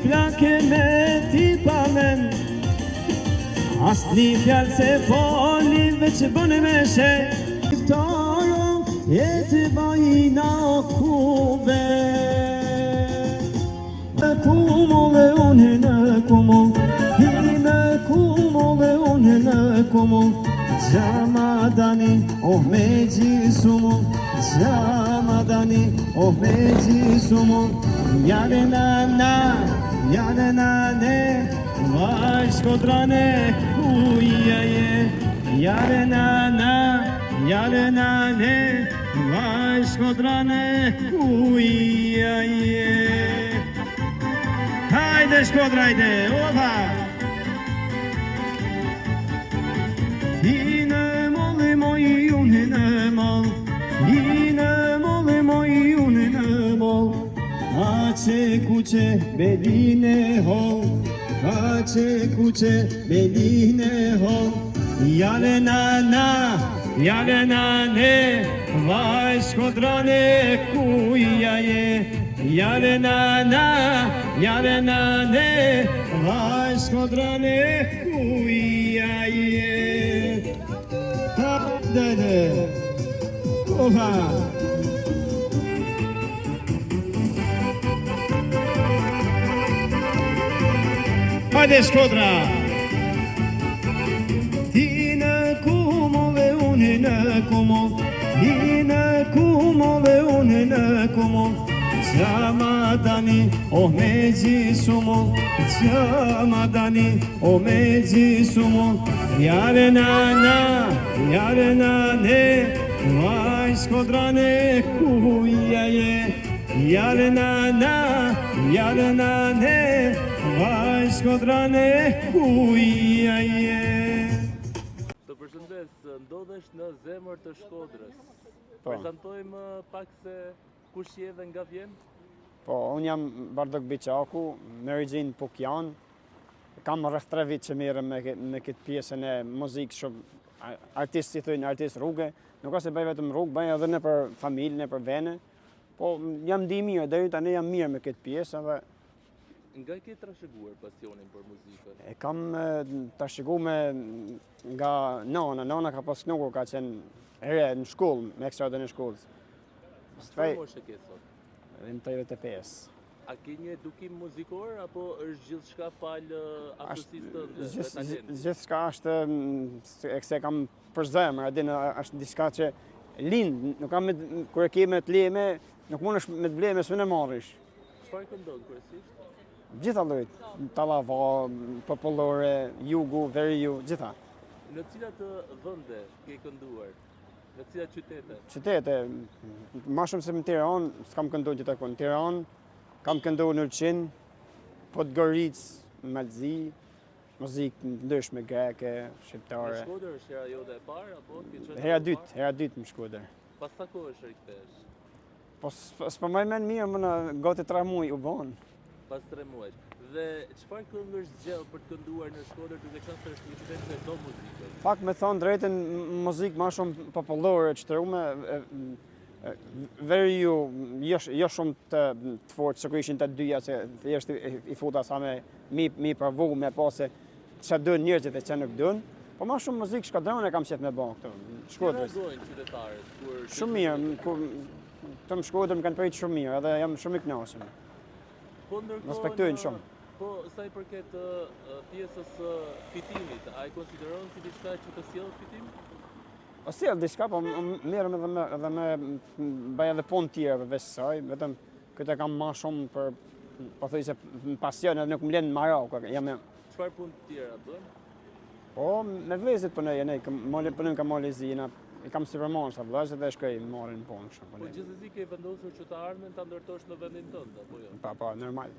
plake me ti pamen Asni fjallë se foli veç bëne me she Iftaro jetë bajina kuve Në kumove unë në kumov Në kumove unë në kumov Gjamadani oh me gjisumu Gjamadani oh me gjisumu Jale nana ne Vaj shkodrane ujaje Jale nana ne Vaj shkodrane ujaje Hajde shkodra, hajde, opa! Yine malı moyunine mal Yine malı moyunine mal Açe kuçe beline hol Açe kuçe beline hol Yale nana ne Vaj shkodrane kujaje Yale nana ne Vaj shkodrane kujaje Dede Oha Hajde Shkodra Ti në kumove unë në kumov Ti në kumove unë në kumov Gjamadani oh me gjisumu Gjamadani oh me gjisumu Jale nana ne Vaj shkodrane kujaje Jale nana ne Vaj shkodrane kujaje Të përshëndes, ndodhesh në zemër të Shkodrës. Prezantojmë pak se kush je dhe nga vjen? Po, unë jam Bardok Biqaku, me origjinë Pukjan. Kam rreth 3 vite që merrem me këtë pjesën e muzikës shumë artist, si thënë, artist rrugë. Nuk është se bëj vetëm rrugë, bëj edhe nëpër familje, nëpër vene. Po, jam di mirë, deri tani jam mirë me këtë pjesë edhe Nga ke trashëguar pasionin për muzikën? e kam trashëguar nga nona. Nona ka pas knukur, ka qenë re në shkollë, me ekstradën e shkollës. Çfarë moshe ke sot? Në 85. A ke një edukim muzikor apo është gjithçka fal aftësisë tënde? Gjithçka është se kam për zemër, është diçka që lind, nuk kam kur e ke me të leme, nuk mundesh me të bleme s'më marrish. Çfarë këndon kryesisht? Gjitha llojit, tallava, popullore, jugu, veriu, gjitha. Në cilat vende ke kënduar? Në cilat qytete? Qytete, ma shumë se në Tiranë, s'kam kënduar gjitha në Tiranë, kam kënduar në Ulqin, Podgoricë, Malzi, muzikë ndryshme greke, shqiptare. Në Shkodër është hera jote e parë apo ke qenë? Hera dytë në Shkodër. Pas sa kohësh rikthesh? Po s'po më men mirë, më në gati 3 muaj u bon. Pas 3 muaj. Dhe çfarë këngësh zgjell për të kënduar në Shkodër duke qenë se është një qytet që do muzikën? Pak me thonë drejtën, muzikë ma shumë popullore, qëtërume, veri ju, jo shumë të fortë, që ishin të dyja, që thjesht i futa sa me mi përvu, me pa se që dënë njerëzit e që nuk dënë, po ma shumë muzikë shkadrone kam qef me ba këtu, Shkodrës. Si reagojnë qytetarët? Shumë mirë, të më Shkodrë më kanë prit shumë mirë, edhe jam shumë i knasëm. Po ndërkohë, Më respektojnë shumë. Po sa i përket pjesës fitimit, a i konsideron si diçka që të sjell fitim? O sjell diçka, po merrem edhe me bëj edhe punë tjera veç saj, vetëm këtë kam ma shumë për, po thoj se pasion, edhe nuk më lën marrë, Çfarë punë tjera bën? Po, me vlezit punoj, punojmë ka Malezina, i kam supermarket sa vlezit dhe shkoj marrin punë kështu. Po gjithsesi ke vendosur që të ardhmen ta ndërtosh në vendin tënd, apo jo? Po, normal.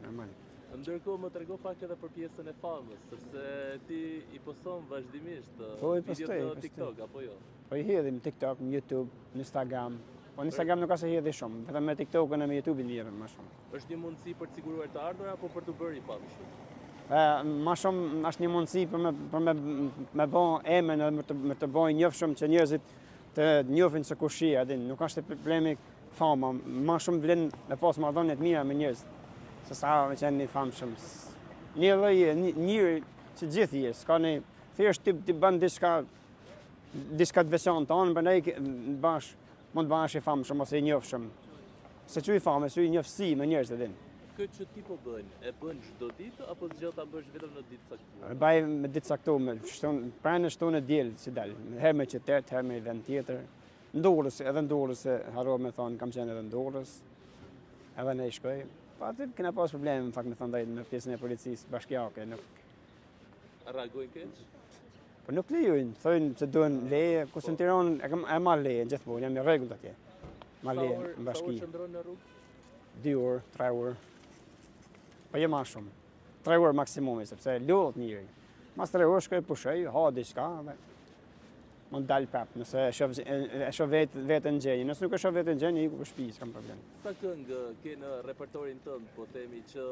Ndërkohë më trego pak edhe për pjesën e famës, sepse ti i poston vazhdimisht postoj, në TikTok, apo jo? Po i hedhim TikTok, në YouTube, në Instagram. Po në Instagram nuk ka se hedhi shumë, vetëm me TikTokun e me YouTube-in lidhem më shumë. Është një mundësi për të siguruar të ardhur apo për të bërë i famshëm? Ma shumë është një mundësi për me bë emën edhe me të bëj njohshëm që njerëzit të njohin se kush je, nuk është problemi fama, ma shumë vlen me pas marrëdhënie të mira me njerëz. se sa me qenë një famshëm. Një lloj njëri që gjithë je, s'ka një thjesht ti bën diçka të veçantë tonë, prandaj mund të bash i famshëm ose i njohshëm. Se që i famë, se i njofësi me njerëz të din. Këtë që ti po bëjnë, e bën çdo ditë apo zgjedh ta bësh vetëm në ditë caktuar? E baj me ditë caktuar, pranë shtonë diell si dal. Herë me qytet, herë me vend tjetër. Edhe Durrës se harrova me thonë, kam qenë edhe në Durrës. Edhe ne shkoj. Po aty kena pas probleme në fakt me thonë drejt me pjesën e policisë bashkiake, Reagojnë keq? po nuk lejojnë, thonë se duhen leje, kurse në Tiranë e marr leje gjithmonë, jam në rregull atje. Marr leje në Sa bashki. orë qëndron në rrugë? 2 orë, 3 orë. Po jo më shumë. 3 orë maksimumi, sepse lodh njëri. Mas 3 orë shkoj pushoj, ha diçka dhe mund dal prap, nëse e shoh vetën gjeni. Nëse nuk e shoh vetën gjeni, iku për shtëpi, s'kam problem. Sa këngë ke në repertorin tënd, po themi që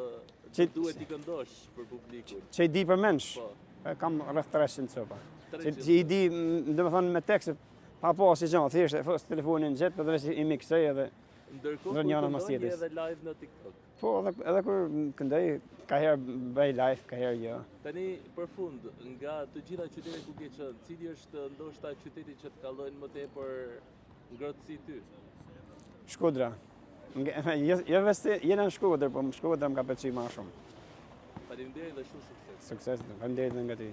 Që- duhet t'i këndosh për publikun? Që i di për mensh, Po. kam rreth 300 copa. Që 300. i di, do të thonë me tekst, pa po si gjë, thjesht e fos telefonin në xhep edhe veç i miksoj edhe Ndërkohë Ndër njëra kur mas këndon je tjetrës. edhe live në TikTok. po edhe kur këndoj, ka herë bëj live, ka herë jo. Tani për fund, nga të gjitha qytetet ku ke qenë, cili është ndoshta qyteti që të kallojnë më tepër ngrohtësi ty? Shkodra. Jo vetë jena në Shkodër, po Shkodra më ka pëlqyer më shumë. Faleminderit dhe shumë sukses. Sukses, faleminderit nga ti.